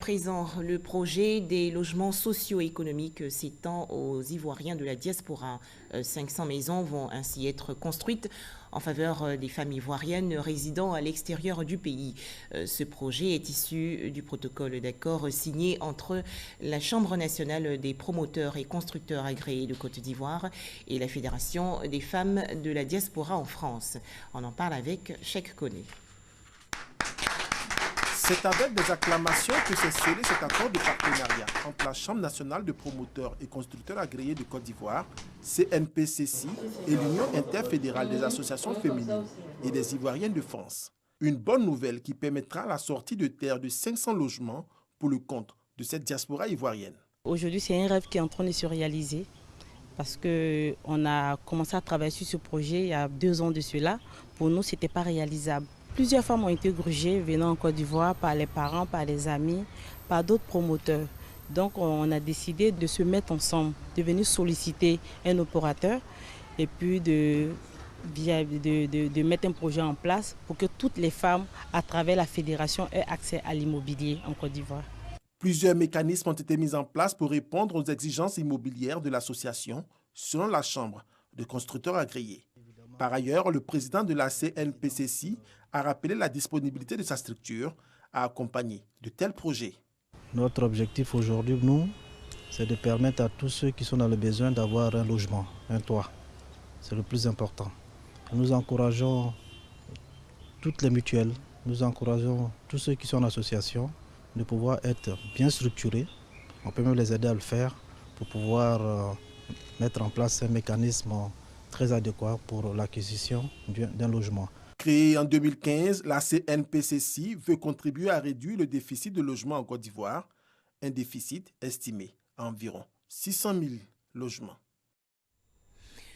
présent, le projet des logements socio-économiques s'étend aux Ivoiriens de la diaspora. 500 maisons vont ainsi être construites en faveur des femmes ivoiriennes résidant à l'extérieur du pays. Ce projet est issu du protocole d'accord signé entre la Chambre nationale des promoteurs et constructeurs agréés de Côte d'Ivoire et la Fédération des femmes de la diaspora en France. On en parle avec Cheikh Koné. C'est avec des acclamations que s'est scellé cet accord de partenariat entre la Chambre nationale de promoteurs et constructeurs agréés de Côte d'Ivoire, CNPCC, et l'Union interfédérale des associations féminines et des Ivoiriennes de France. Une bonne nouvelle qui permettra la sortie de terre de 500 logements pour le compte de cette diaspora ivoirienne. Aujourd'hui, c'est un rêve qui est en train de se réaliser parce qu'on a commencé à travailler sur ce projet il y a 2 ans de cela. Pour nous, ce n'était pas réalisable. Plusieurs femmes ont été grugées venant en Côte d'Ivoire par les parents, par les amis, par d'autres promoteurs. Donc on a décidé de se mettre ensemble, de venir solliciter un opérateur et puis de mettre un projet en place pour que toutes les femmes, à travers la fédération, aient accès à l'immobilier en Côte d'Ivoire. Plusieurs mécanismes ont été mis en place pour répondre aux exigences immobilières de l'association, selon la Chambre de constructeurs agréés. Par ailleurs, le président de la CNPCC a rappelé la disponibilité de sa structure à accompagner de tels projets. Notre objectif aujourd'hui, nous, c'est de permettre à tous ceux qui sont dans le besoin d'avoir un logement, un toit. C'est le plus important. Nous encourageons toutes les mutuelles, nous encourageons tous ceux qui sont en association de pouvoir être bien structurés. On peut même les aider à le faire pour pouvoir mettre en place un mécanisme très adéquat pour l'acquisition d'un logement. Créée en 2015, la CNPCC veut contribuer à réduire le déficit de logements en Côte d'Ivoire, un déficit estimé à environ 600 000 logements.